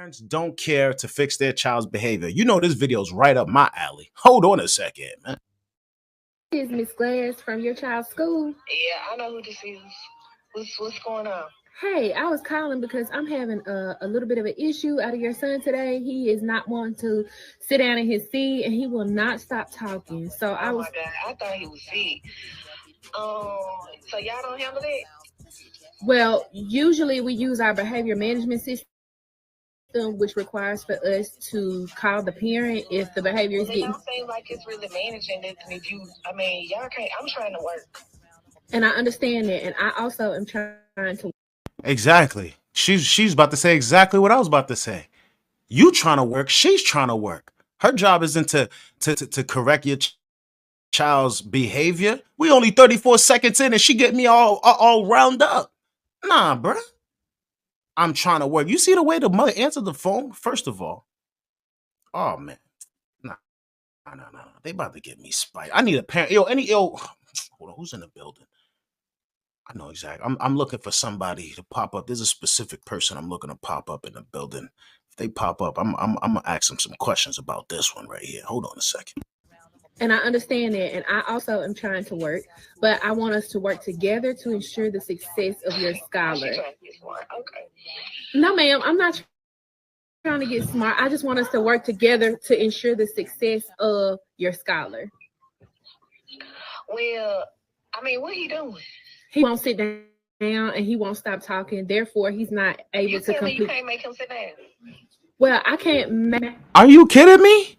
Parents don't care to fix their child's behavior. You know this video's right up my alley. Hold on a second, man. Is Miss Glass from your child's school? Yeah, I know who this is. What's going on? Hey, I was calling because I'm having a little bit of an issue out of your son today. He is not wanting to sit down in his seat and he will not stop talking. So I Oh was, my god, I thought he was sick. So y'all don't handle that? well, usually we use our behavior management system, which requires for us to call the parent if the behavior is It getting, don't seem like it's really managing nothing. If you, I mean, y'all can't. I'm trying to work. and I understand that. And I also am trying to. Exactly. She's about to say exactly what I was about to say. You trying to work, she's trying to work. Her job isn't to correct your child's behavior. We only 34 seconds in and she get me all round up. Nah, bruh. I'm trying to work. You see the way the mother answered the phone? First of all, oh man. Nah, no. They about to get me spiked. I need a parent. Hold on, who's in the building? I know exactly. I'm looking for somebody to pop up. There's a specific person I'm looking to pop up in the building. If they pop up, I'm gonna ask them some questions about this one right here. Hold on a second. And I understand that. And I also am trying to work, but I want us to work together to ensure the success of your Oh, scholar. she trying to get smart. Okay. No, ma'am, I'm not trying to get smart. I just want us to work together to ensure the success of your scholar. Well, I mean, what he doing? He won't sit down and he won't stop talking. Therefore, he's not able You to tell me you complete. can't make him sit down. Well, I can't. Are you kidding me?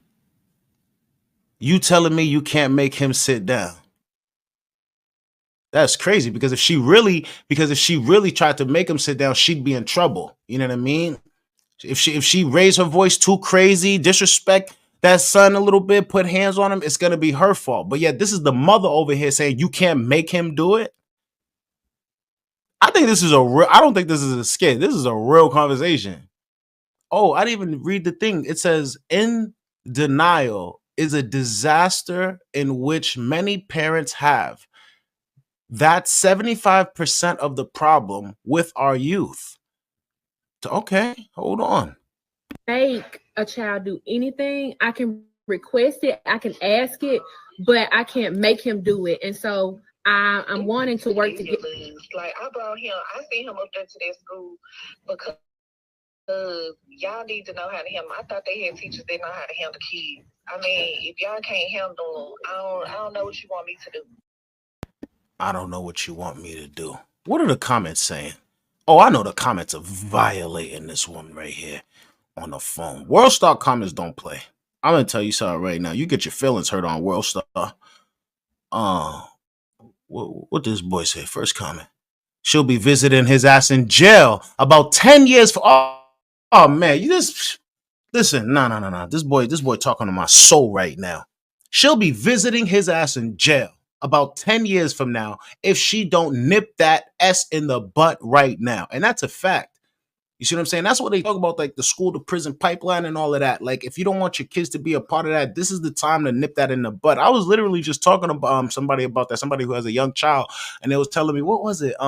You telling me you can't make him sit down? That's crazy because if she really tried to make him sit down, she'd be in trouble. You know what I mean? If she raised her voice too crazy, disrespect that son a little bit, put hands on him, it's gonna be her fault. But yet this is the mother over here saying you can't make him do it. I think this is a real. I don't think this is a skit. This is a real conversation. Oh, I didn't even read the thing. It says in denial is a disaster in which many parents have. That's 75% of the problem with our youth. Okay, hold on. Make a child do anything. I can request it, I can ask it, but I can't make him do it. And so I'm wanting to work together. Like I brought him, I sent him up there to that school because y'all need to know how to handle. I thought they had teachers that know how to handle kids. I mean, if y'all can't handle them, I don't know what you want me to do. I don't know what you want me to do. What are the comments saying? Oh, I know the comments are violating this one right here on the phone. WorldStar comments don't play. I'm gonna tell you something right now. You get your feelings hurt on WorldStar. What this boy say? First comment. She'll be visiting his ass in jail about 10 years for. Oh man, you just listen. No. This boy talking to my soul right now. She'll be visiting his ass in jail about 10 years from now if she don't nip that S in the butt right now. And that's a fact. You see what I'm saying? That's what they talk about, like the school to prison pipeline and all of that. Like, if you don't want your kids to be a part of that, this is the time to nip that in the butt. I was literally just talking about somebody about that, somebody who has a young child, and they was telling me, what was it? They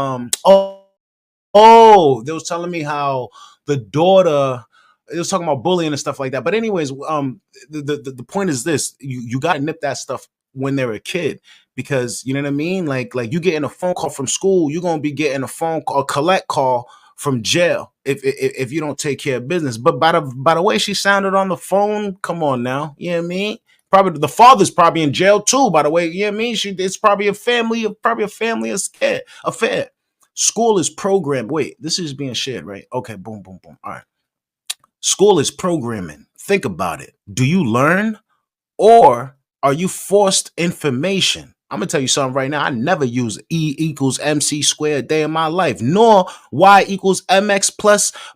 was telling me how the daughter. It was talking about bullying and stuff like that. But anyways, the point is this: you got to nip that stuff when they're a kid, because you know what I mean. Like you getting a phone call from school, you're gonna be getting a phone call, a collect call from jail if you don't take care of business. But by the way she sounded on the phone, come on now, you know what I mean? Probably the father's probably in jail too. By the way, you know what I mean? It's probably a family affair. School is programmed. Wait, this is being shared, right? Okay, boom. All right. School is programming. Think about it. Do you learn or are you forced information? I'm gonna tell you something right now. I never use E equals MC squared a day in my life, nor Y equals MX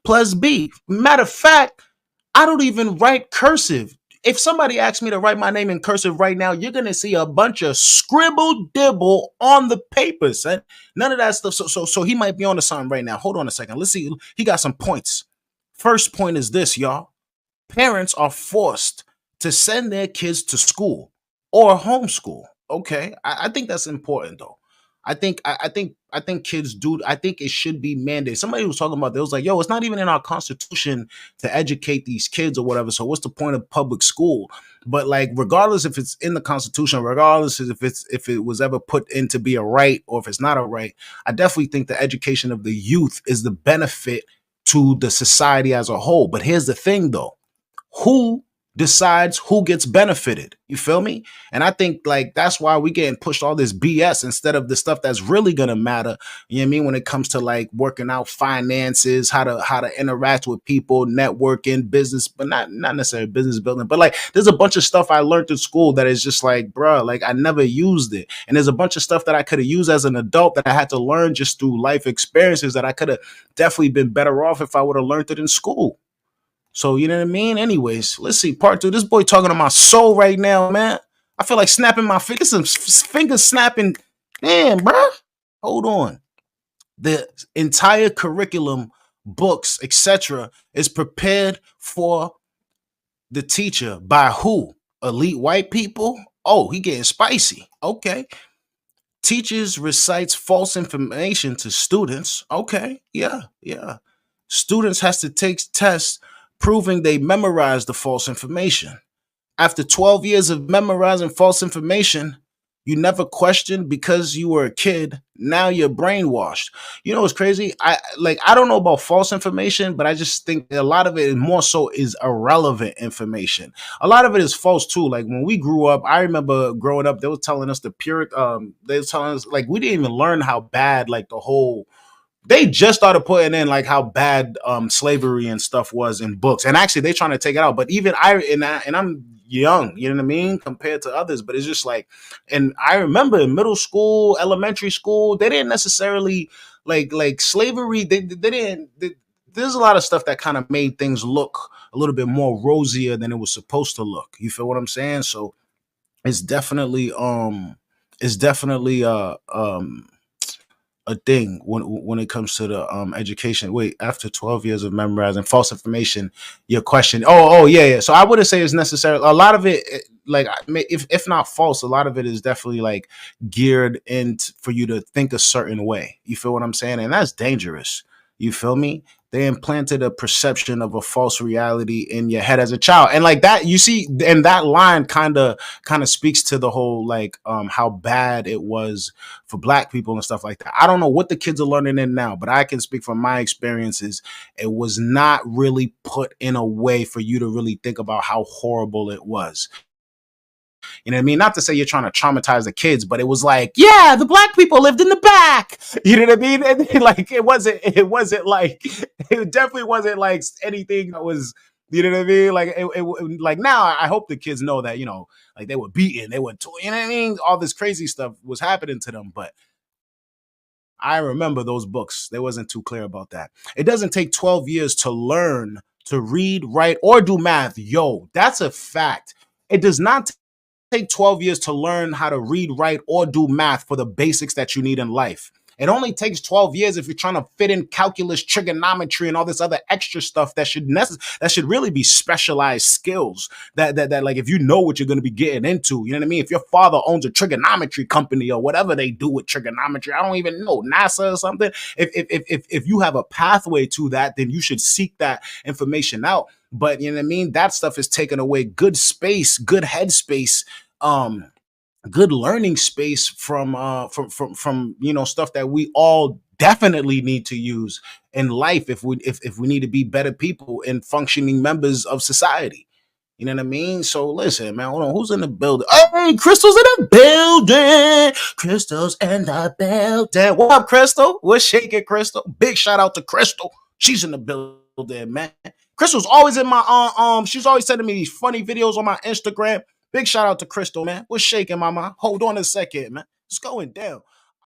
plus B. Matter of fact, I don't even write cursive. If somebody asks me to write my name in cursive right now, you're gonna see a bunch of scribble dibble on the paper, son. None of that stuff. So he might be on to something right now. Hold on a second. Let's see. He got some points. First point is this, y'all. Parents are forced to send their kids to school or homeschool. Okay, I think that's important though. I think kids do. I think it should be mandated. Somebody was talking about, they was like, yo, it's not even in our constitution to educate these kids or whatever. So what's the point of public school? But like, regardless if it's in the constitution, regardless if it was ever put in to be a right or if it's not a right, I definitely think the education of the youth is the benefit to the society as a whole. But here's the thing though, who decides who gets benefited? You feel me? And I think like that's why we getting pushed all this BS instead of the stuff that's really gonna matter. You know what I mean? When it comes to like working out finances, how to interact with people, networking, business, but not necessarily business building. But like there's a bunch of stuff I learned in school that is just like, bruh, like I never used it. And there's a bunch of stuff that I could have used as an adult that I had to learn just through life experiences that I could have definitely been better off if I would have learned it in school. So you know what I mean? Anyways, let's see. Part two. This boy talking to my soul right now, man. I feel like snapping my fingers, some fingers snapping. Damn, bro. Hold on. The entire curriculum, books, etc., is prepared for the teacher by who? Elite white people? Oh, he getting spicy. Okay. Teachers recites false information to students. Okay. Yeah. Yeah. Students has to take tests proving they memorized the false information. After 12 years of memorizing false information, you never questioned because you were a kid. Now you're brainwashed. You know what's crazy? I don't know about false information, but I just think a lot of it more so is irrelevant information. A lot of it is false too. Like when we grew up, I remember growing up, they were telling us they were telling us like we didn't even learn how bad like the whole they just started putting in like how bad slavery and stuff was in books, and actually they're trying to take it out. But even and I'm young, you know what I mean, compared to others. But it's just like, and I remember in middle school, elementary school, they didn't necessarily like slavery. They didn't. There's a lot of stuff that kind of made things look a little bit more rosier than it was supposed to look. You feel what I'm saying? So it's definitely it's definitely a thing when it comes to the education. Wait, after 12 years of memorizing false information, your question. Oh, yeah, yeah. So I wouldn't say it's necessary. A lot of it, like, if not false, a lot of it is definitely like geared in for you to think a certain way. You feel what I'm saying? And that's dangerous. You feel me? They implanted a perception of a false reality in your head as a child, and like that, you see, and that line kind of speaks to the whole like how bad it was for black people and stuff like that. I don't know what the kids are learning in now, but I can speak from my experiences. It was not really put in a way for you to really think about how horrible it was. You know what I mean? Not to say you're trying to traumatize the kids, but it was like, yeah, the black people lived in the back. You know what I mean? And like it wasn't like it definitely wasn't like anything that was, you know what I mean? Like like now I hope the kids know that, like they were beaten, they were you know what I mean? All this crazy stuff was happening to them, but I remember those books. They wasn't too clear about that. It doesn't take 12 years to learn to read, write, or do math. Yo, that's a fact. It does not take 12 years to learn how to read, write, or do math for the basics that you need in life. It only takes 12 years if you're trying to fit in calculus, trigonometry, and all this other extra stuff that should really be specialized skills. That like if you know what you're going to be getting into, you know what I mean? If your father owns a trigonometry company or whatever they do with trigonometry, I don't even know, NASA or something. If you have a pathway to that, then you should seek that information out. But you know what I mean? That stuff is taking away good space, good headspace, um, good learning space from stuff that we all definitely need to use in life if we need to be better people and functioning members of society. You know what I mean? So listen, man, hold on. Who's in the building? Hey, Crystal's in the building. Crystal's in the building. What up, Crystal? What's shaking, Crystal? Big shout out to Crystal. She's in the building, man. Crystal's always in my she's always sending me these funny videos on my Instagram. Big shout out to Crystal, man. What's shaking, mama? Hold on a second, man. It's going down.